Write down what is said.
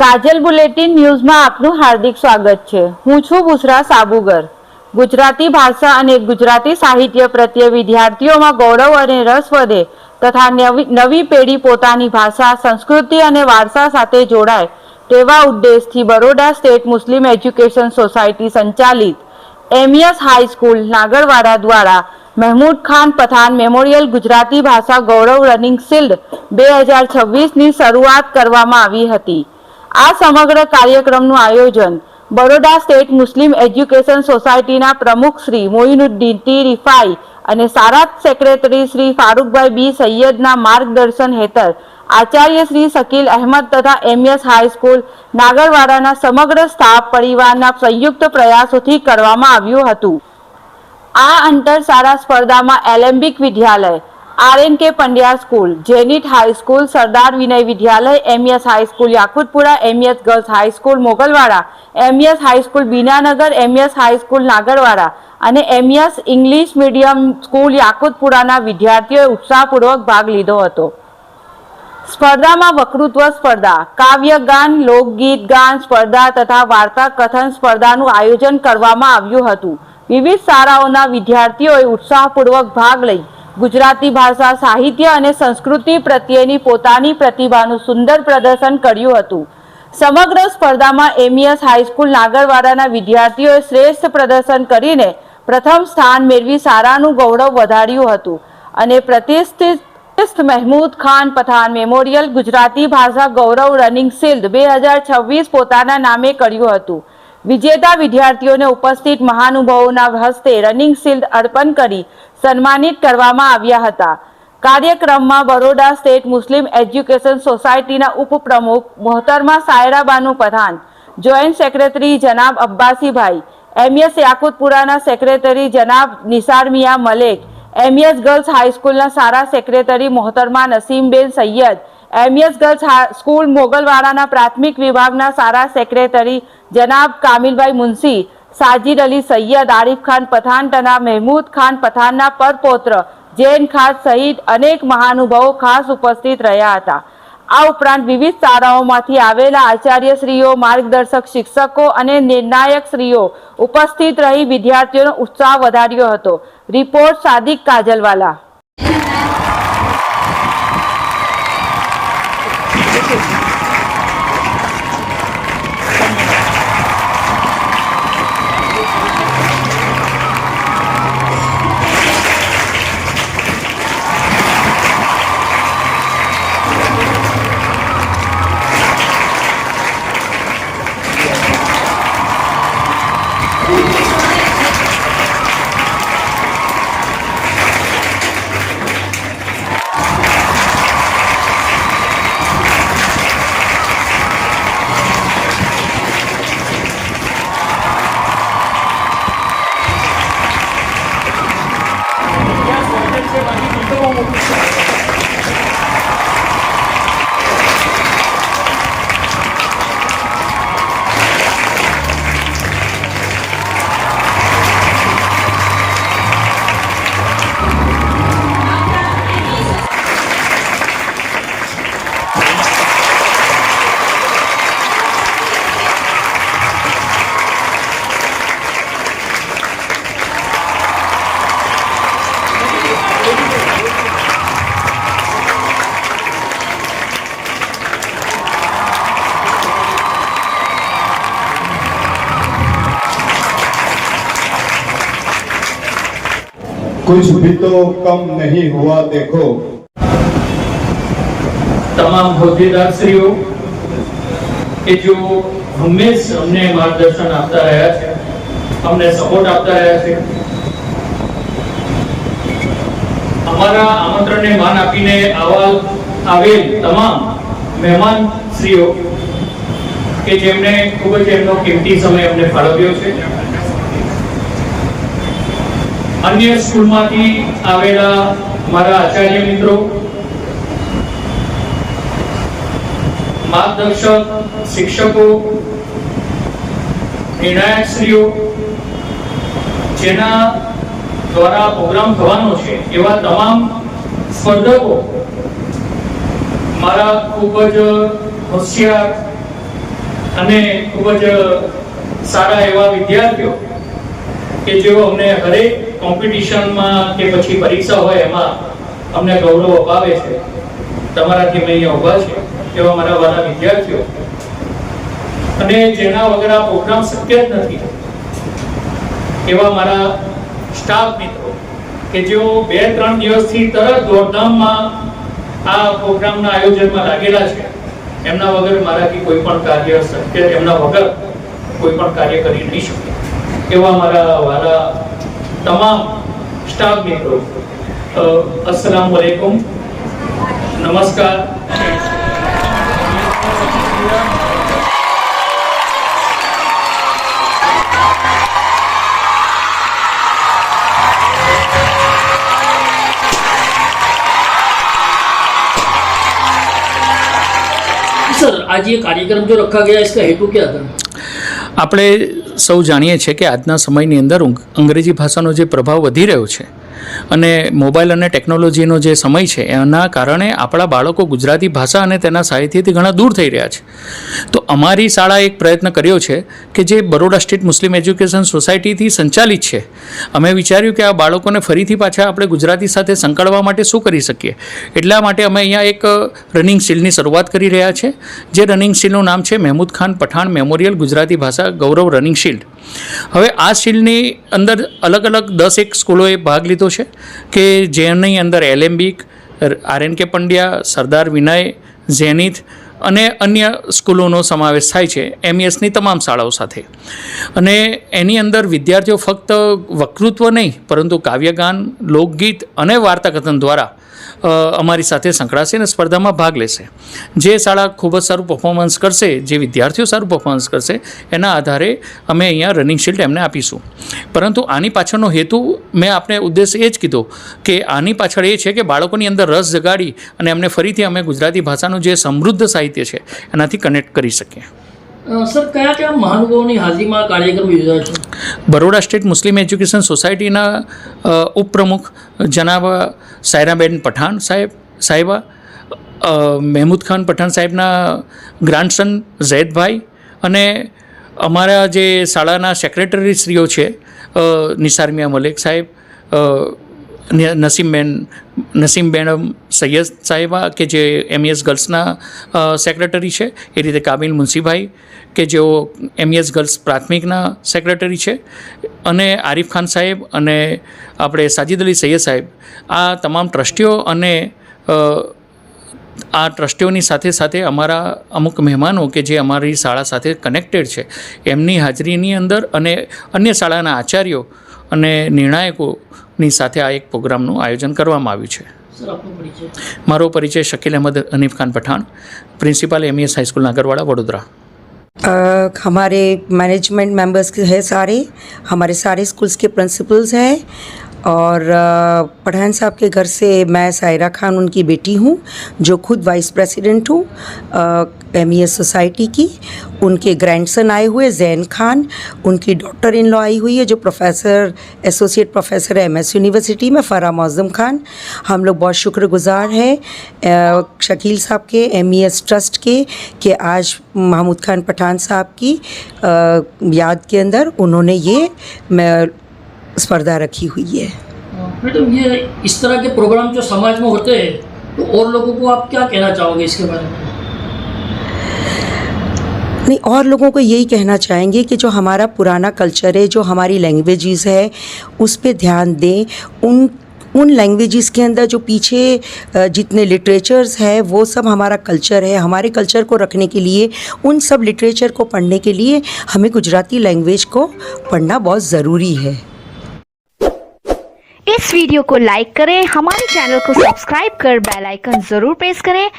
કાજલ bulletin ન્યૂઝમાં આપનું હાર્દિક સ્વાગત છે। હું છું બુસરા સાબુગર। ગુજરાતી ભાષા અને ગુજરાતી સાહિત્ય પ્રત્યે વિદ્યાર્થીઓમાં ગૌરવ અને રસ વધે તથા નવી પેઢી પોતાની ભાષા, સંસ્કૃતિ અને વારસા સાથે જોડાય તેવા ઉદ્દેશથી બરોડા સ્ટેટ મુસ્લિમ એજ્યુકેશન સોસાયટી સંચાલિત એમએસ હાઈસ્કૂલ નાગરવાડા દ્વારા મહેમૂદ ખાન પઠાણ મેમોરિયલ ગુજરાતી ભાષા ગૌરવ રનિંગ શિલ્ડ 2026ની શરૂઆત કરવામાં આવી હતી। આ સમગ્ર કાર્યક્રમનું આયોજન બરોડા સ્ટેટ મુસ્લિમ એજ્યુકેશન સોસાયટીના પ્રમુખ શ્રી મોઇનુદ્દીન ટી રિફાઈ અને શાળા સેક્રેટરી શ્રી ફારૂકભાઈ બી સૈયદના માર્ગદર્શન હેઠળ આચાર્ય શ્રી શકીલ અહેમદ તથા એમએસ હાઈસ્કૂલ નાગરવાડાના સમગ્ર સ્ટાફ પરિવારના સંયુક્ત પ્રયાસોથી કરવામાં આવ્યું હતું। આ આંતર શાળા સ્પર્ધામાં એલેમ્બિક વિદ્યાલય, RNK પંડ્યા સ્કૂલ, જેનિટ high school, Sardar Vinay Vidyalaya, MS high school Yakutpura, MS girls high school Mogalwada, MS high school Binanagar, MS high school Nagarwada અને એમએસ ઇંગ્લિશ મીડિયમ સ્કૂલ યાકુતપુરાના વિદ્યાર્થીઓએ ઉત્સાહપૂર્વક ભાગ લીધો હતો। સ્પર્ધામાં વક્તૃત્વ સ્પર્ધા, કાવ્યગાન, લોકગીત ગાન સ્પર્ધા તથા વાર્તા કથન સ્પર્ધાનું આયોજન કરવામાં આવ્યું હતું। વિવિધ શાળાઓના વિદ્યાર્થીઓએ ઉત્સાહપૂર્વક ભાગ લઈ ગુજરાતી ભાષા, સાહિત્ય અને સંસ્કૃતિ પ્રત્યેની પોતાની પ્રતિભાનું સુંદર પ્રદર્શન કર્યું હતું। સમગ્ર સ્પર્ધામાં એમએસ હાઈસ્કૂલ નાગરવાડાના વિદ્યાર્થીઓએ શ્રેષ્ઠ પ્રદર્શન કરીને પ્રથમ સ્થાન મેળવી શાળાનું ગૌરવ વધાર્યું હતું અને પ્રતિષ્ઠિત મહેમૂદ ખાન પઠાણ મેમોરિયલ ગુજરાતી ભાષા ગૌરવ રનિંગ શિલ્ડ 2026 પોતાના નામે કર્યું હતું। વિજેતા વિદ્યાર્થીઓને ઉપસ્થિત મહાનુભાવોના હસ્તે રનિંગ શિલ્ડ અર્પણ કરી સન્માનિત કરવામાં આવ્યા હતા। કાર્યક્રમમાં બરોડા સ્ટેટ મુસ્લિમ એજ્યુકેશન સોસાયટીના ઉપપ્રમુખ મોહતરમા સાયરાબાનુ પઠાણ, જોઈન્ટ સેક્રેટરી જનાબ અબ્બાસીભાઈ, એમએસ યાકુતપુરાના સેક્રેટરી જનાબ નિસાર મિયા મલેક, એમએસ ગર્લ્સ હાઈસ્કૂલના શાળા સેક્રેટરી મોહતરમા Nasimben Saiyed, MS girls school મોગલવાડાના પ્રાથમિક વિભાગના શાળા સેક્રેટરી જનાબ કામિલભાઈ મુનશી, સાજીદ અલી સૈયદ, આરિફ ખાન પઠાણ તથા મહેમૂદ ખાન પઠાણના પરપૌત્ર જૈન ખાન સહિત અનેક મહાનુભાવો ખાસ ઉપસ્થિત રહ્યા હતા। આ ઉપરાંત વિવિધ શાળાઓમાંથી આવેલા આચાર્યશ્રીઓ, માર્ગદર્શક શિક્ષકો અને નિર્ણાયકશ્રીઓ ઉપસ્થિત રહી વિદ્યાર્થીઓનો ઉત્સાહ વધાર્યો હતો। રિપોર્ટ સાદિક કાજલવાલા। कुछ भी तो कम नहीं हुआ देखो। तमाम होद्देदार श्रीओ के जो हमेश हमने मार्गदर्शन आपता रहा है, हमने सपोर्ट आपता रहा है। हमारा आमंत्रण ने मान आपीने आवेल तमाम मेहमान श्रीओ के जेमने खूब ज एमनो कीमती समय हमने फाळव्यो छे। अन्य स्कूल मांथी आवेला मारा आचार्य मित्रों, मार्गदर्शक शिक्षकों, निर्णायकश्रीओ जेना द्वारा प्रोग्राम थवानो छे एवा तमाम स्पर्धको मारा खूब ज होशियार અને ખૂબ જ સારા એવા વિદ્યાર્થીઓ કે જેઓ અમને હરેક કોમ્પિટિશનમાં કે પછી પરીક્ષા હોય એમાં અમને ગૌરવ અપાવે છે. તમારાથી મેં અહીંયા ઊભા છે એવા મારા વાલા વિદ્યાર્થીઓ, અને જેના વગર આ પ્રોગ્રામ શક્ય જ નથી એવા મારા સ્ટાફ મિત્રો કે જેઓ 2-3 દિવસથી તરત દોડધામમાં આ પ્રોગ્રામના આયોજનમાં લાગેલા છે. એમના વગર મારાથી કોઈ પણ કાર્ય શક્ય, એમના વગર કોઈ પણ કાર્ય કરી નહીં શકે એવા મારા વાલા તમામ સ્ટાફ મિત્રો, અસ્સલામુ અલૈકુમ, નમસ્કાર. सर, आज ये कार्यक्रम जो रखा गया इसका हेतु क्या था? આપણે સૌ જાણીએ છીએ કે આજના સમયની અંદર અંગ્રેજી ભાષાનો જે પ્રભાવ વધી રહ્યો છે અને મોબાઈલ અને ટેકનોલોજીનો જે સમય છે એના કારણે આપણા બાળકો ગુજરાતી ભાષા અને તેના સાહિત્યથી ઘણા દૂર થઈ રહ્યા છે. તો અમારી શાળાએ એક પ્રયત્ન કર્યો છે કે જે બરોડા સ્ટેટ મુસ્લિમ એજ્યુકેશન સોસાયટીથી સંચાલિત છે. અમે વિચાર્યું કે આ બાળકોને ફરીથી પાછા આપણે ગુજરાતી સાથે સંકળવા માટે શું કરી શકીએ. એટલા માટે અમે અહીંયા એક રનિંગ શીલ્ડની શરૂઆત કરી રહ્યા છે. જે રનિંગ શીલ્ડનું નામ છે મહેમૂદ ખાન પઠાણ મેમોરિયલ ગુજરાતી ભાષા ગૌરવ રનિંગ શીલ્ડ. હવે આ શીલ્ડની અંદર અલગ અલગ 10 સ્કૂલોએ ભાગ લીધો છે કે જેની અંદર એલેમ્બિક, RNK પંડ્યા, સરદાર વિનય, ઝેનિથ અને અન્ય સ્કૂલોનો સમાવેશ થાય છે MESની તમામ શાળાઓ સાથે. અને એની અંદર વિદ્યાર્થીઓ ફક્ત વક્તૃત્વ નહીં પરંતુ કાવ્યગાન, લોકગીત અને વાર્તાકથન દ્વારા અમારી સાથે સંકળાશે અને સ્પર્ધામાં ભાગ લેશે. જે શાળા ખૂબ જ સારું પરફોર્મન્સ કરશે, જે વિદ્યાર્થીઓ સારું પરફોર્મન્સ કરશે, એના આધારે અમે અહીંયા રનિંગ શીલ્ડ એમને આપીશું. પરંતુ આની પાછળનો હેતુ મેં આપને ઉદ્દેશ એ જ કીધો કે આની પાછળ એ છે કે બાળકોની અંદર રસ જગાડી અને એમને ફરીથી અમે ગુજરાતી ભાષાનું જે સમૃદ્ધ સાહિત્ય છે એનાથી કનેક્ટ કરી શકીએ. સર, કયા કયા મહાનુભાવોની હાજરીમાં કાર્યક્રમ યોજાય છે? બરોડા સ્ટેટ મુસ્લિમ એજ્યુકેશન સોસાયટીના ઉપપ્રમુખ જનાબ સાયરાબેન પઠાણ સાહેબા, મહેમૂદ ખાન પઠાણ સાહેબના ગ્રાન્ડસન ઝૈદભાઈ, અને અમારા જે શાળાના સેક્રેટરીશ્રીઓ છે નિસાર મિયા મલિક સાહેબ, નસીમ બેનમ સૈયદ સાહેબા કે જે MES ગર્લ્સના સેક્રેટરી છે, એ રીતે કાબિલ મુનશીભાઈ કે જેઓ MES ગર્લ્સ પ્રાથમિકના સેક્રેટરી છે, અને આરિફ ખાન સાહેબ અને આપણે સાજિદ અલી સૈયદ સાહેબ, આ તમામ ટ્રસ્ટીઓ અને આ ટ્રસ્ટીઓની સાથે સાથે અમારા અમુક મહેમાનો કે જે અમારી શાળા સાથે કનેક્ટેડ છે એમની હાજરીની અંદર અને અન્ય શાળાના આચાર્યો અને નિર્ણાયકોની સાથે આ એક પ્રોગ્રામનું આયોજન કરવામાં આવ્યું છે. સર, આપનો પરિચય? મારો પરિચય Shakeel Ahmed Hanif Khan Pathan, principal MES high school Nagarwada Vadodara. हमारे मैनेजमेंट मेंबर्स है सारे, हमारे सारे स्कूल्स के प्रिंसिपल्स हैं, और पठान साहब के घर से मैं सायरा खान उनकी बेटी हूँ जो खुद वाइस प्रेसिडेंट हूँ MES सोसाइटी की. उनके ग्रैंडसन आए हुए जैन खान, उनकी डॉटर इन लॉ आई हुई है जो प्रोफेसर एसोसिएट प्रोफेसर है MS यूनिवर्सिटी में, फ़रा मौज़म खान. हम लोग बहुत शुक्रगुज़ार हैं शकील साहब के MES ट्रस्ट के कि आज महमूद खान पठान साहब की याद के अंदर उन्होंने ये स्पर्धा रखी हुई है. मैडम, ये इस तरह के प्रोग्राम जो समाज में होते हैं तो और लोगों को आप क्या कहना चाहोगे इसके बारे में? नहीं, और लोगों को यही कहना चाहेंगे कि जो हमारा पुराना कल्चर है, जो हमारी लैंग्वेजेस है, उस पे ध्यान दें. उन लैंग्वेजेस के अंदर जो पीछे जितने लिटरेचर्स है वो सब हमारा कल्चर है. हमारे कल्चर को रखने के लिए, उन सब लिटरेचर को पढ़ने के लिए हमें गुजराती लैंग्वेज को पढ़ना बहुत ज़रूरी है. इस वीडियो को लाइक करें, हमारे चैनल को सब्सक्राइब कर बेल आइकन जरूर प्रेस करें